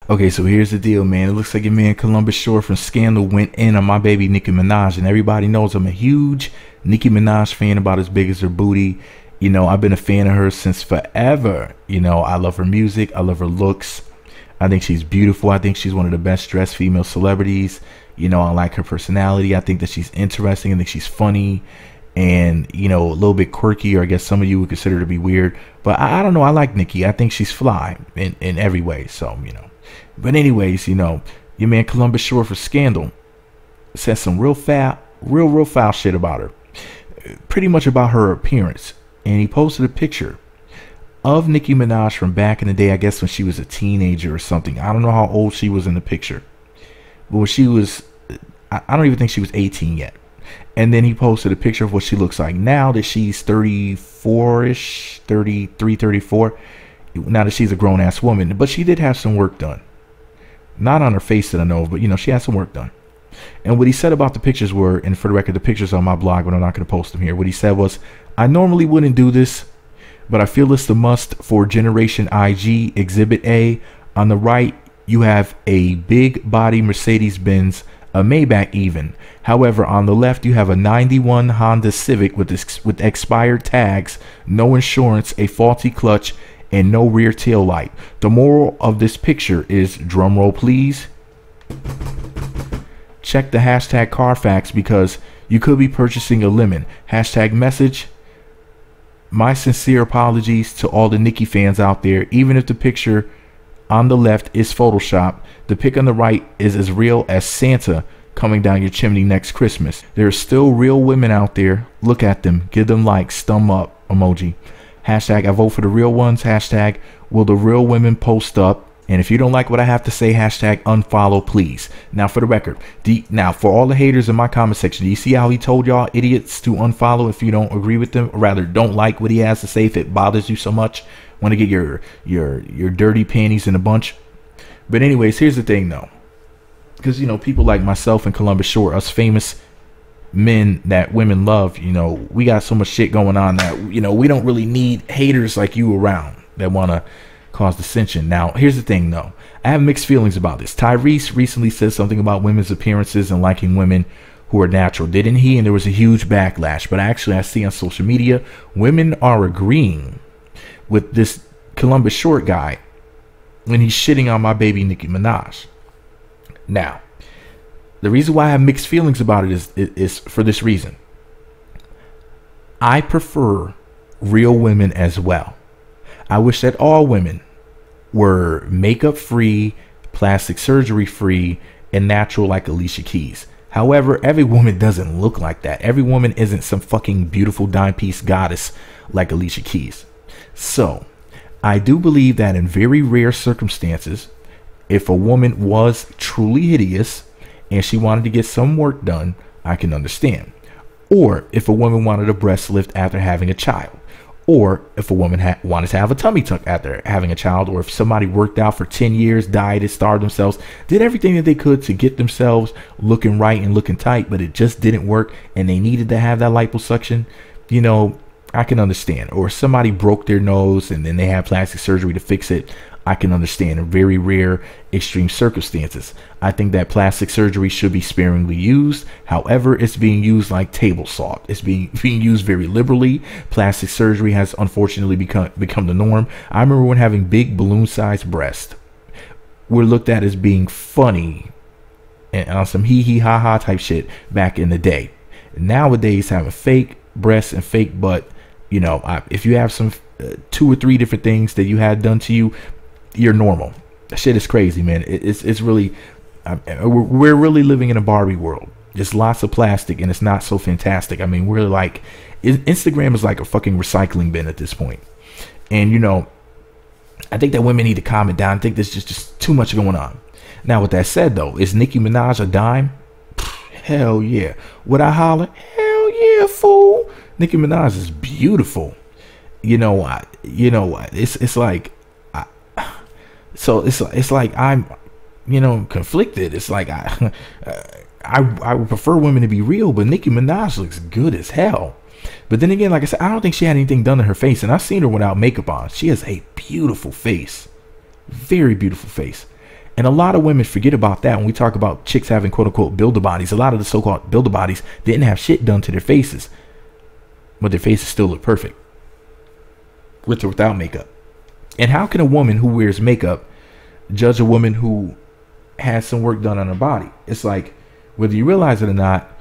Okay, so here's the deal, man. It looks like your man Columbus Short from Scandal went in on my baby Nicki Minaj, and everybody knows I'm a huge Nicki Minaj fan, about as big as her booty. You know, I've been a fan of her since forever. You know, I love her music. I love her looks. I think she's beautiful. I think she's one of the best dressed female celebrities. You know, I like her personality. I think that she's interesting. I think she's funny and, you know, a little bit quirky, or I guess some of you would consider her to be weird. But I don't know. I like Nicki. I think she's fly in every way. So, you know. But anyways, you know, your man Columbus Short for Scandal said some real foul shit about her. Pretty much about her appearance. And he posted a picture of Nicki Minaj from back in the day, I guess when she was a teenager or something. I don't know how old she was in the picture. But when she was, I don't even think she was 18 yet. And then he posted a picture of what she looks like now that she's 34-ish, 33, 34. Now that she's a grown-ass woman. But she did have some work done. Not on her face that I know of, but, you know, she had some work done. And what he said about the pictures were, and for the record, the pictures are on my blog, but I'm not going to post them here. What he said was, I normally wouldn't do this, but I feel it's the must for Generation IG Exhibit A. On the right, you have a big body Mercedes-Benz, a Maybach even. However, on the left, you have a 91 Honda Civic with expired tags, no insurance, a faulty clutch, and no rear tail light. The moral of this picture is, drumroll please, check the hashtag Carfax because you could be purchasing a lemon. Hashtag message, my sincere apologies to all the Nicki fans out there. Even if the picture on the left is Photoshop, the pic on the right is as real as Santa coming down your chimney next Christmas. There are still real women out there. Look at them. Give them likes. Thumb up emoji. Hashtag I vote for the real ones. Hashtag will the real women post up. And if you don't like what I have to say, hashtag unfollow please. Now for the record, now for all the haters in my comment section, do you see how he told y'all idiots to unfollow if you don't agree with them, or rather don't like what he has to say if it bothers you so much? Want to get your dirty panties in a bunch? But anyways, here's the thing though. Because, you know, people like myself and Columbus Short, us famous men that women love, you know, we got so much shit going on that, you know, we don't really need haters like you around that want to cause dissension. Now, here's the thing though. I have mixed feelings about this. Tyrese recently said something about women's appearances and liking women who are natural, didn't he? And there was a huge backlash. But actually, I see on social media, women are agreeing with this Columbus Short guy when he's shitting on my baby Nicki Minaj. Now, the reason why I have mixed feelings about it is for this reason. I prefer real women as well. I wish that all women were makeup free, plastic surgery free, and natural like Alicia Keys. However, every woman doesn't look like that. Every woman isn't some fucking beautiful dime piece goddess like Alicia Keys. So, I do believe that in very rare circumstances, if a woman was truly hideous and she wanted to get some work done, I can understand. Or if a woman wanted a breast lift after having a child. Or if a woman wanted to have a tummy tuck after having a child. Or if somebody worked out for 10 years, dieted, starved themselves, did everything that they could to get themselves looking right and looking tight, but it just didn't work and they needed to have that liposuction, you know, I can understand. Or somebody broke their nose and then they had plastic surgery to fix it. I can understand in very rare extreme circumstances. I think that plastic surgery should be sparingly used. However, it's being used like table salt. It's being used very liberally. Plastic surgery has unfortunately become the norm. I remember when having big balloon-sized breasts were looked at as being funny and on some hee hee ha ha type shit back in the day. Nowadays, having fake breasts and fake butt, you know, if you have some 2 or 3 different things that you had done to you, you're normal. That shit is crazy, man. It's really, we're really living in a Barbie world. Just lots of plastic, and it's not so fantastic. I mean, we're like, Instagram is like a fucking recycling bin at this point. And, you know, I think that women need to calm it down. I think there's just too much going on. Now, with that said, though, is Nicki Minaj a dime? Hell yeah. Would I holler? Hell yeah, fool. Nicki Minaj is beautiful. You know, it's like, so it's like I'm, you know, conflicted. It's like I would prefer women to be real, but Nicki Minaj looks good as hell. But then again, like I said, I don't think she had anything done to her face, and I've seen her without makeup on. She has a beautiful face, very beautiful face. And a lot of women forget about that when we talk about chicks having quote unquote builder bodies. A lot of the so-called builder bodies didn't have shit done to their faces, but their faces still look perfect with or without makeup. And how can a woman who wears makeup judge a woman who has some work done on her body? It's like, whether you realize it or not,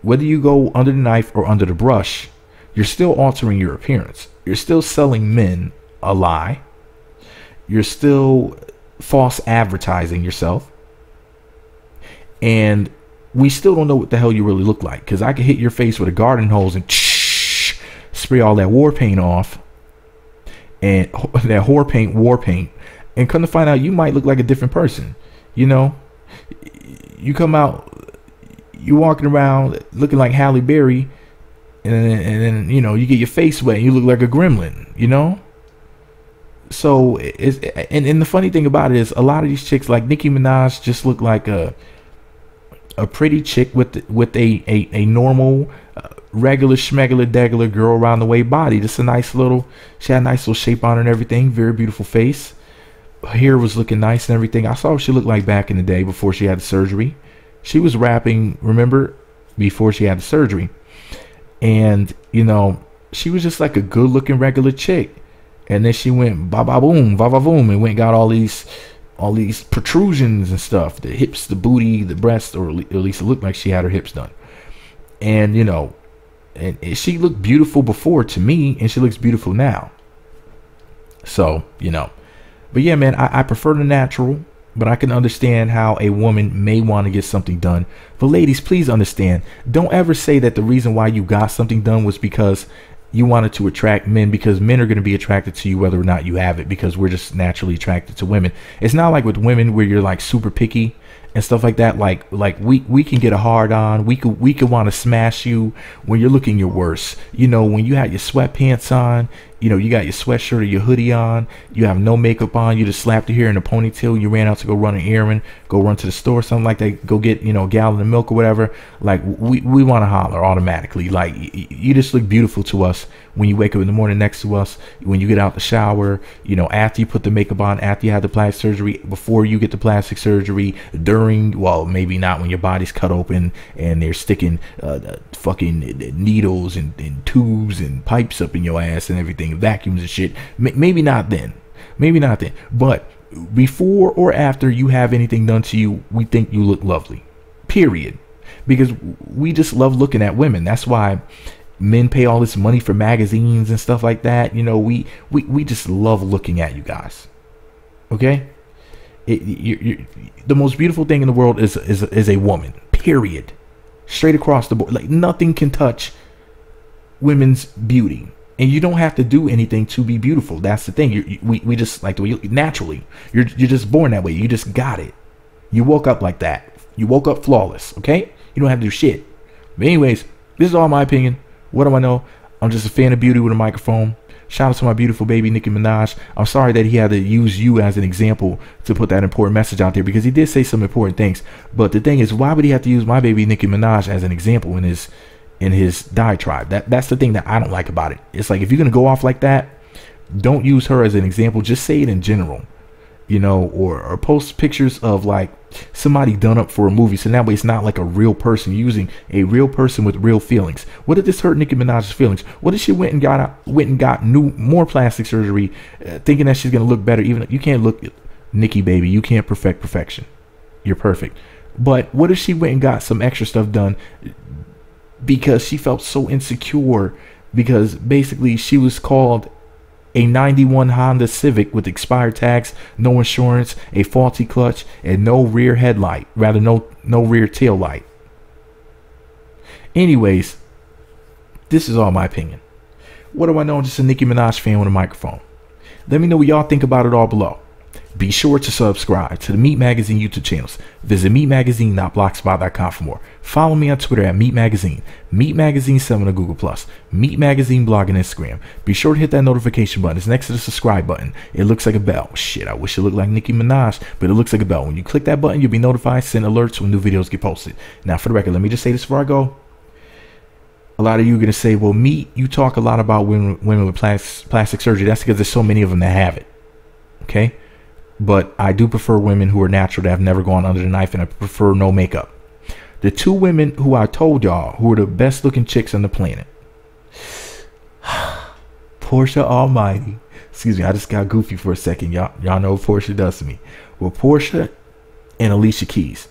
whether you go under the knife or under the brush, you're still altering your appearance. You're still selling men a lie. You're still false advertising yourself. And we still don't know what the hell you really look like, because I could hit your face with a garden hose and spray all that war paint off, and that war paint, and come to find out you might look like a different person. You know, you come out, you walking around looking like Halle Berry, and then you know, you get your face wet and you look like a gremlin, you know. So and the funny thing about it is, a lot of these chicks like Nicki Minaj just look like a pretty chick with a normal regular schmegular degular girl around the way body. Just a nice little, she had a nice little shape on her and everything, very beautiful face. Her hair was looking nice and everything. I saw what she looked like back in the day before she had the surgery. She was rapping, remember, before she had the surgery. And, you know, she was just like a good looking regular chick. And then she went ba ba boom, and went and got all these protrusions and stuff. The hips, the booty, the breasts, or at least it looked like she had her hips done. And, you know, and she looked beautiful before to me, and she looks beautiful now. So, you know. But yeah, man, I prefer the natural, but I can understand how a woman may want to get something done. But ladies, please understand, don't ever say that the reason why you got something done was because you wanted to attract men, because men are going to be attracted to you whether or not you have it, because we're just naturally attracted to women. It's not like with women where you're like super picky and stuff like that. Like we can get a hard on. We could want to smash you when you're looking your worst. You know, when you had your sweatpants on, you know, you got your sweatshirt or your hoodie on, you have no makeup on, you just slapped your hair in a ponytail, you ran out to go run an errand, go run to the store, something like that, go get, you know, a gallon of milk or whatever. Like we want to holler automatically. Like you just look beautiful to us when you wake up in the morning next to us, when you get out the shower, you know, after you put the makeup on, after you had the plastic surgery, before you get the plastic surgery, during, well, maybe not when your body's cut open and they're sticking fucking needles and tubes and pipes up in your ass and everything, vacuums and shit. Maybe not then, but before or after you have anything done to you, we think you look lovely, period. Because we just love looking at women. That's why men pay all this money for magazines and stuff like that. You know, we just love looking at you guys. Okay, the most beautiful thing in the world is a woman, period. Straight across the board. Like nothing can touch women's beauty. And you don't have to do anything to be beautiful. That's the thing. We just like the way you naturally. You're just born that way. You just got it. You woke up like that. You woke up flawless. Okay? You don't have to do shit. But anyways, this is all my opinion. What do I know? I'm just a fan of beauty with a microphone. Shout out to my beautiful baby Nicki Minaj. I'm sorry that he had to use you as an example to put that important message out there, because he did say some important things. But the thing is, why would he have to use my baby Nicki Minaj as an example in his diatribe? That's the thing that I don't like about it. It's like, if you're gonna go off like that, don't use her as an example. Just say it in general, you know, or post pictures of like somebody done up for a movie, so that way it's not like a real person, using a real person with real feelings. What did this hurt Nicki Minaj's feelings? What if she went and got more plastic surgery, thinking that she's gonna look better? Even you can't look, Nicki baby, you can't perfect perfection. You're perfect. But what if she went and got some extra stuff done because she felt so insecure, because basically she was called a 91 Honda Civic with expired tags, no insurance, a faulty clutch, and no rear headlight, rather no rear tail light. Anyways, this is all my opinion. What do I know? I'm just a Nicki Minaj fan with a microphone. Let me know what y'all think about it all below. Be sure to subscribe to the Meat Magazine YouTube channels. Visit meatmagazine.blogspot.com for more. Follow me on Twitter at Meat Magazine, Meat Magazine 7 on Google+, Meat Magazine blog and Instagram. Be sure to hit that notification button. It's next to the subscribe button. It looks like a bell. Shit, I wish it looked like Nicki Minaj, but it looks like a bell. When you click that button, you'll be notified, send alerts when new videos get posted. Now, for the record, let me just say this before I go. A lot of you are going to say, well, Meat, you talk a lot about women with plastic surgery. That's because there's so many of them that have it. Okay? but I do prefer women who are natural, that have never gone under the knife, and I prefer no makeup. The two women who I told y'all who are the best looking chicks on the planet. Portia Almighty. Excuse me, I just got goofy for a second. Y'all know what Portia does to me. Well, Portia and Alicia Keys.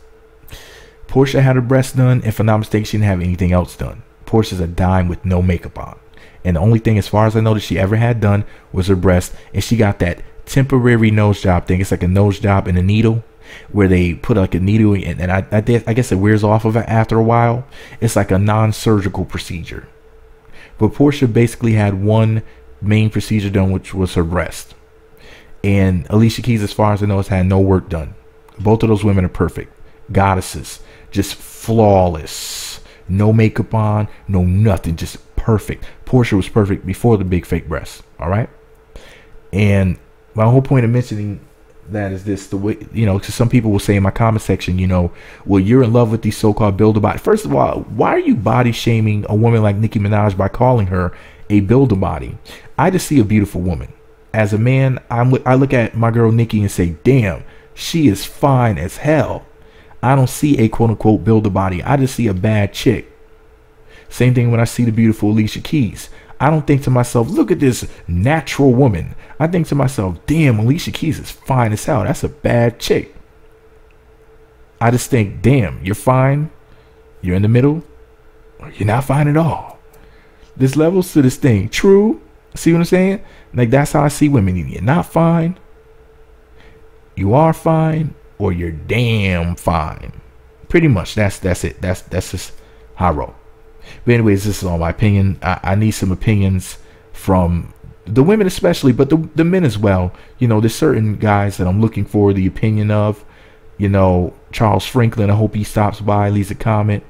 Portia had her breasts done. If I'm not mistaken, she didn't have anything else done. Portia's a dime with no makeup on. And the only thing, as far as I know, that she ever had done was her breast. And she got that temporary nose job thing. It's like a nose job and a needle, where they put like a needle in, and I guess it wears off of it after a while. It's like a non-surgical procedure. But Portia basically had one main procedure done, which was her breast. And Alicia Keys, as far as I know, has had no work done. Both of those women are perfect. Goddesses. Just flawless. No makeup on, no nothing. Just perfect. Portia was perfect before the big fake breasts. All right. And my whole point of mentioning that is this: the way, because some people will say in my comment section, well, you're in love with these so-called build-a-body. First of all, why are you body shaming a woman like Nicki Minaj by calling her a build-a-body? I just see a beautiful woman. As a man, I look at my girl Nicki and say, damn, she is fine as hell. I don't see a quote-unquote build-a-body. I just see a bad chick. Same thing when I see the beautiful Alicia Keys. I don't think to myself, look at this natural woman. I think to myself, damn, Alicia Keys is fine as hell. That's a bad chick. I just think, damn, you're fine. You're in the middle. Or you're not fine at all. There's levels to this thing. True. See what I'm saying? Like, that's how I see women. You're not fine. You are fine. Or you're damn fine. Pretty much. That's it. That's just how I roll. But anyways, this is all my opinion. I need some opinions from the women especially, but the men as well. There's certain guys that I'm looking for the opinion of. Charles Franklin, I hope he stops by, leaves a comment.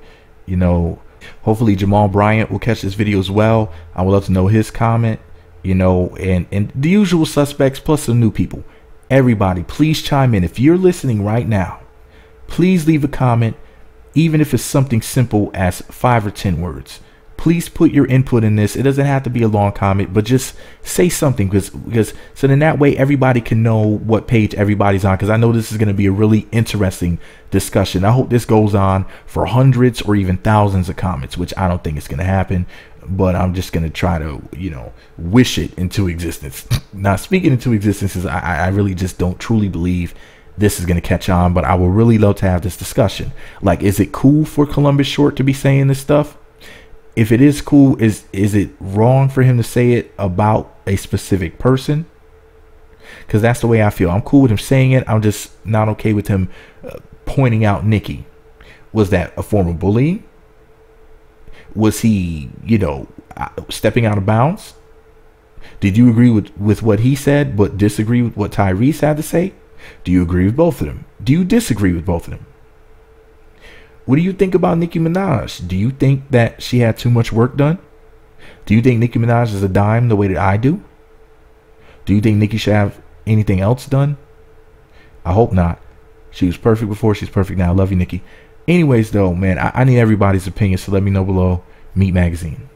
Hopefully Jamal Bryant will catch this video as well. I would love to know his comment. And the usual suspects plus some new people. Everybody, please chime in. If you're listening right now, please leave a comment. Even if it's something simple as 5 or 10 words, please put your input in this. It doesn't have to be a long comment, but just say something, because so then that way everybody can know what page everybody's on. Because I know this is going to be a really interesting discussion. I hope this goes on for hundreds or even thousands of comments, which I don't think it's going to happen. But I'm just going to try to, wish it into existence. Now, speaking into existence, I really just don't truly believe this is going to catch on, but I would really love to have this discussion. Like, is it cool for Columbus Short to be saying this stuff? If it is cool, is it wrong for him to say it about a specific person? Because that's the way I feel. I'm cool with him saying it. I'm just not okay with him pointing out Nicki. Was that a form of bullying? Was he, stepping out of bounds? Did you agree with what he said, but disagree with what Tyrese had to say? Do you agree with both of them? Do you disagree with both of them? What do you think about Nicki Minaj? Do you think that she had too much work done? Do you think Nicki Minaj is a dime the way that I do? Do you think Nicki should have anything else done? I hope not. She was perfect before. She's perfect now. I love you, Nicki. Anyways, though, man, I need everybody's opinion, so let me know below. Meat Magazine.